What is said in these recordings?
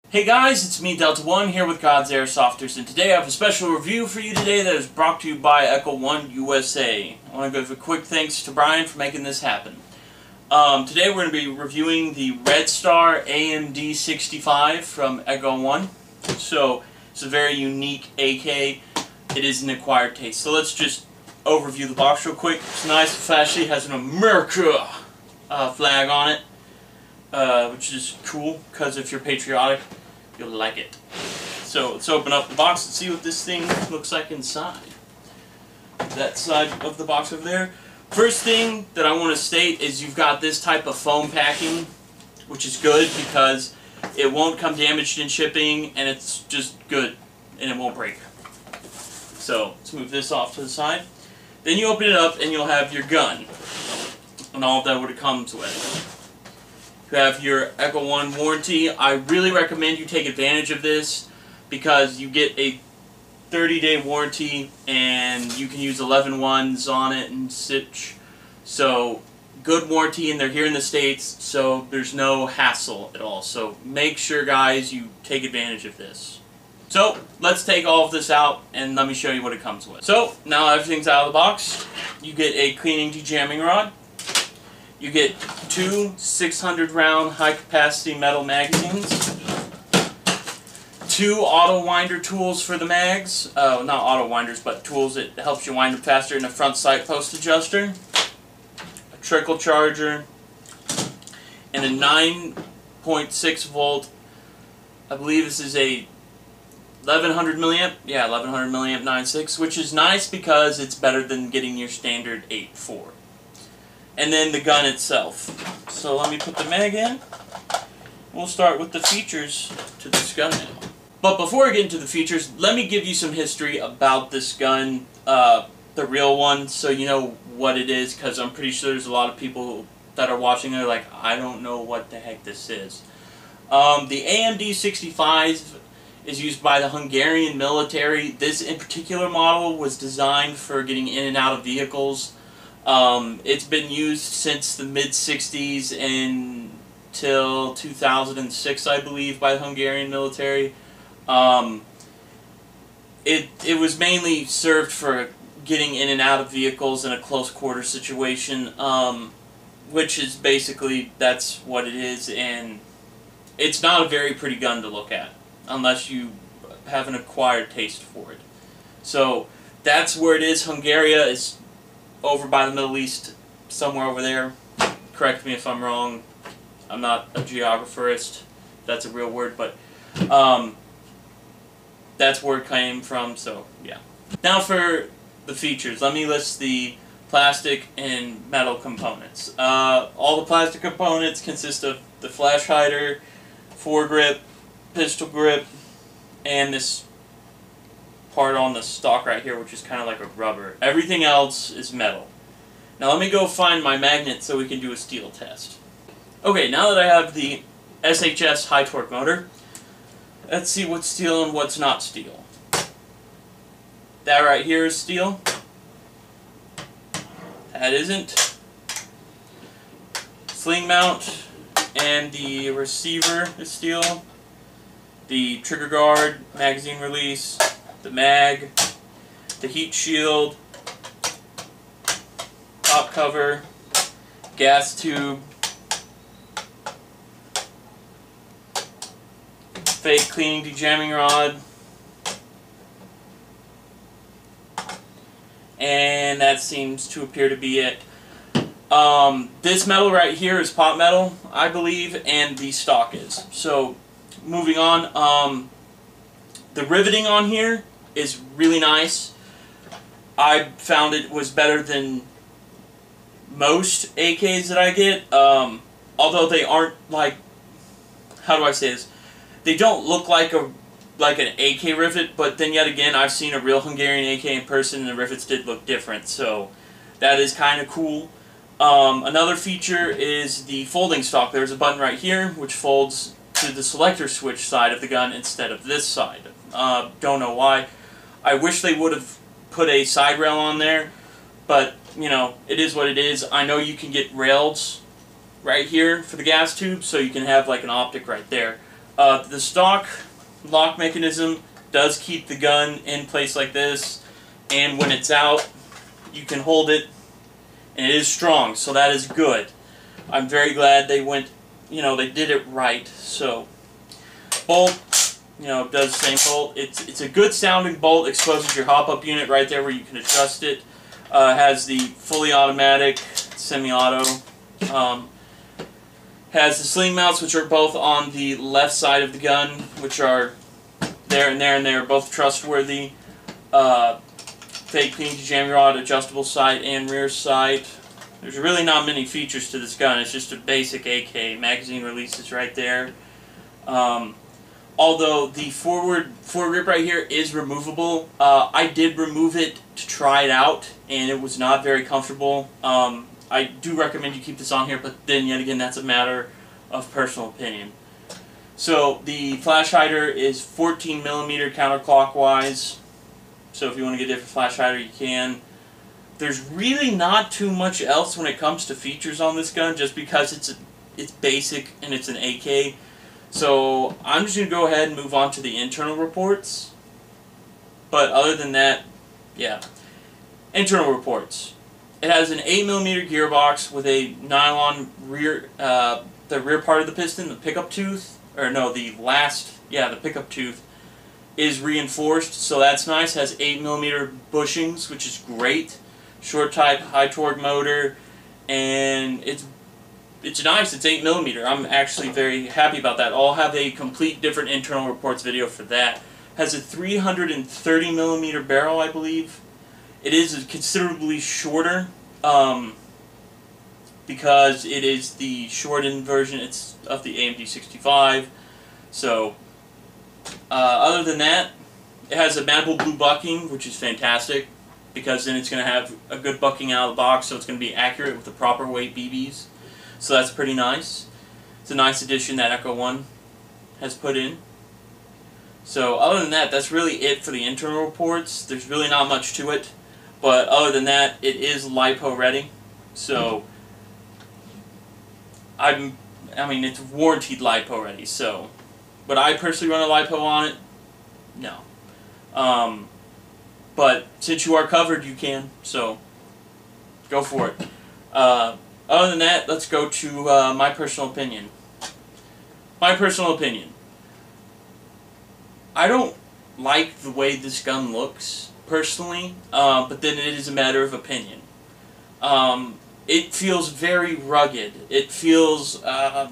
Hey guys, it's me Delta One here with God's Airsofters, and today I have a special review for you today that is brought to you by Echo One USA. I want to give a quick thanks to Brian for making this happen. Today we're going to be reviewing the Redstar Amd 65 from Echo One. So it's a very unique AK. It is an acquired taste. So let's just overview the box real quick. It's nice and flashy. It has an America flag on it, which is cool because if you're patriotic, you'll like it. So let's open up the box and see what this thing looks like inside. That side of the box over there. First thing that I want to state is you've got this type of foam packing, which is good because it won't come damaged in shipping, and it's just good and it won't break. So let's move this off to the side. Then you open it up and you'll have your gun and all that what it comes with. You have your Echo One warranty. I really recommend you take advantage of this because you get a 30-day warranty and you can use 11-1s on it and such. So good warranty, and they're here in the States, so there's no hassle at all. So make sure, guys, you take advantage of this. So let's take all of this out and let me show you what it comes with. So now everything's out of the box. You get a cleaning dejamming rod. You get two 600-round high-capacity metal magazines, two auto winder tools for the mags, not auto winders, but tools that helps you wind them faster, and a front sight post adjuster, a trickle charger, and a 9.6 volt, I believe this is a 1100 milliamp, yeah, 1100 milliamp 9.6, which is nice because it's better than getting your standard 8.4. And then the gun itself. So let me put the mag in. We'll start with the features to this gun now. But before I get into the features, let me give you some history about this gun, the real one, so you know what it is, because I'm pretty sure there's a lot of people that are watching that are like, I don't know what the heck this is. The Amd 65 is used by the Hungarian military. This in particular model was designed for getting in and out of vehicles. It's been used since the mid-60s until 2006, I believe, by the Hungarian military. It was mainly served for getting in and out of vehicles in a close quarter situation, which is basically, that's what it is, and it's not a very pretty gun to look at, unless you have an acquired taste for it. So, that's where it is. Hungary is over by the Middle East, somewhere over there. Correct me if I'm wrong. I'm not a geographerist. That's a real word, but that's where it came from, so yeah. Now for the features. Let me list the plastic and metal components. All the plastic components consist of the flash hider, foregrip, pistol grip, and this part on the stock right here, which is kind of like a rubber. Everything else is metal. Now let me go find my magnet so we can do a steel test. Okay, now that I have the SHS high torque motor, let's see what's steel and what's not steel. That right here is steel. That isn't. Sling mount and the receiver is steel. The trigger guard, magazine release, the mag, the heat shield, top cover, gas tube, fake cleaning dejamming rod, and that seems to appear to be it. This metal right here is pot metal, I believe, and the stock is. So, moving on, the riveting on here is really nice. I found it was better than most AKs that I get, although they aren't like, how do I say this? They don't look like an AK rivet, but then yet again, I've seen a real Hungarian AK in person and the rivets did look different, so that is kind of cool. Another feature is the folding stock. There's a button right here which folds to the selector switch side of the gun instead of this side. Don't know why. I wish they would have put a side rail on there, but you know, it is what it is. I know you can get rails right here for the gas tube, so you can have like an optic right there. The stock lock mechanism does keep the gun in place like this, and when it's out, you can hold it, and it is strong, so that is good. I'm very glad they went, they did it right. So, bolt, does the same bolt. It's a good sounding bolt, exposes your hop-up unit right there where you can adjust it. Has the fully automatic, semi-auto. Has the sling mounts, which are both on the left side of the gun, which are there and there, and they're both trustworthy. Fake PNG jamming rod, adjustable sight and rear sight. There's really not many features to this gun. It's just a basic AK. Magazine releases right there. Although the forward foregrip right here is removable, I did remove it to try it out, and it was not very comfortable. I do recommend you keep this on here, but then yet again, that's a matter of personal opinion. So the flash hider is 14mm counterclockwise. So if you want to get a different flash hider, you can. There's really not too much else when it comes to features on this gun, just because it's basic and it's an AK. So I'm just going to go ahead and move on to the internal reports. But other than that, yeah. Internal reports. It has an 8mm gearbox with a nylon rear, the rear part of the piston, the pickup tooth, or no, the pickup tooth is reinforced, so that's nice. Has 8mm bushings, which is great. Short type, high torque motor, and it's nice. It's 8mm. I'm actually very happy about that. I'll have a complete different internal reports video for that. Has a 330mm barrel, I believe. It is considerably shorter because it is the shortened version. It's of the AMD 65. So, other than that, it has a manual blue bucking, which is fantastic because then it's going to have a good bucking out of the box, so it's going to be accurate with the proper weight BBs. So that's pretty nice. It's a nice addition that Echo One has put in. So other than that, that's really it for the internal reports. There's really not much to it. But other than that, it is LiPo ready. So, I mean, it's warranted LiPo ready. So, would I personally run a LiPo on it? No. But since you are covered, you can. So, go for it. Other than that, let's go to my personal opinion. My personal opinion. I don't like the way this gun looks, personally, but then it is a matter of opinion. It feels very rugged. It feels, I'm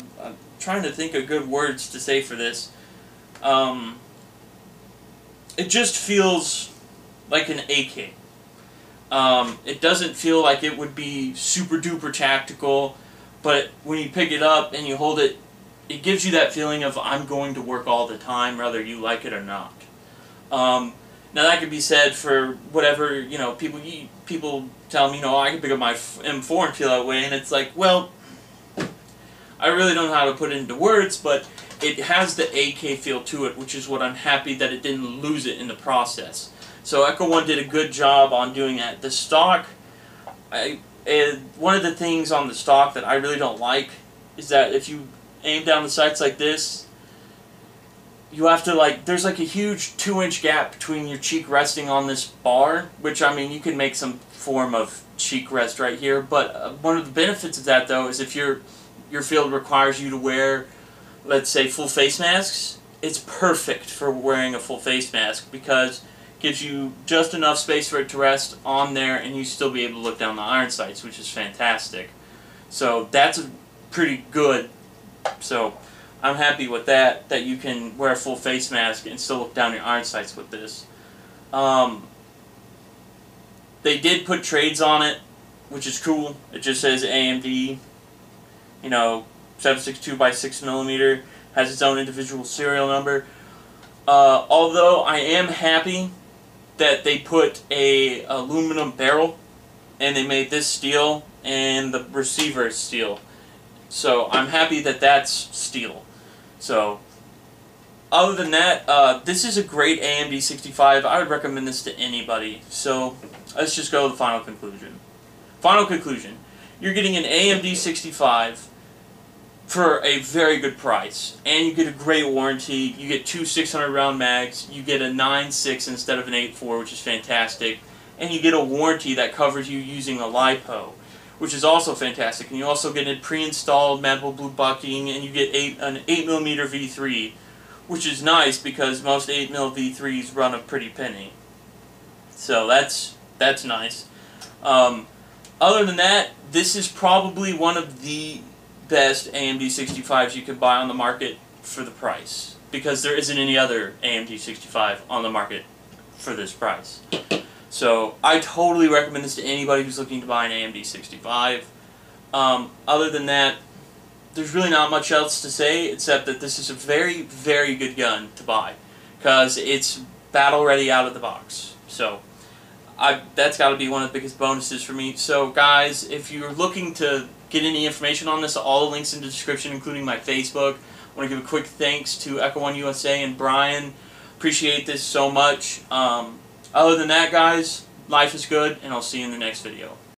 trying to think of good words to say for this. It just feels like an AK. It doesn't feel like it would be super duper tactical, but when you pick it up and you hold it, it gives you that feeling of I'm going to work all the time, whether you like it or not. Now that could be said for whatever, people tell me, I can pick up my M4 and feel that way, and it's like, well, I really don't know how to put it into words, but it has the AK feel to it, which is what I'm happy that it didn't lose it in the process. So Echo One did a good job on doing that. The stock, one of the things on the stock that I really don't like is that if you aim down the sights like this, you have to there's like a huge 2-inch gap between your cheek resting on this bar, which, I mean, you can make some form of cheek rest right here, but one of the benefits of that, though, is if your field requires you to wear, let's say, full face masks, it's perfect for wearing a full face mask because it gives you just enough space for it to rest on there and you still be able to look down the iron sights, which is fantastic. So that's pretty good. So I'm happy with that you can wear a full face mask and still look down your iron sights with this. They did put trades on it, which is cool. It just says AMD, 7.62 by 6mm, has its own individual serial number. Although I am happy that they put a aluminum barrel and they made this steel and the receiver is steel. So I'm happy that that's steel. So other than that, this is a great AMD 65. I would recommend this to anybody. So let's just go to the final conclusion. Final conclusion. You're getting an AMD 65 for a very good price, and you get a great warranty. You get two 600 round mags, you get a 9.6 instead of an 8.4, which is fantastic, and you get a warranty that covers you using a LiPo, which is also fantastic. And you also get a pre-installed manual blue bucking, and you get an 8mm V3, which is nice because most 8mm V3s run a pretty penny. So that's nice. Other than that, this is probably one of the best AMD 65s you can buy on the market for the price, because there isn't any other AMD 65 on the market for this price. So I totally recommend this to anybody who's looking to buy an AMD 65. Other than that, there's really not much else to say except that this is a very, very good gun to buy, because it's battle ready out of the box. So that's got to be one of the biggest bonuses for me. So guys, if you're looking to get any information on this, all the links in the description, including my Facebook. I want to give a quick thanks to Echo One USA and Brian. Appreciate this so much. Other than that, guys, life is good, and I'll see you in the next video.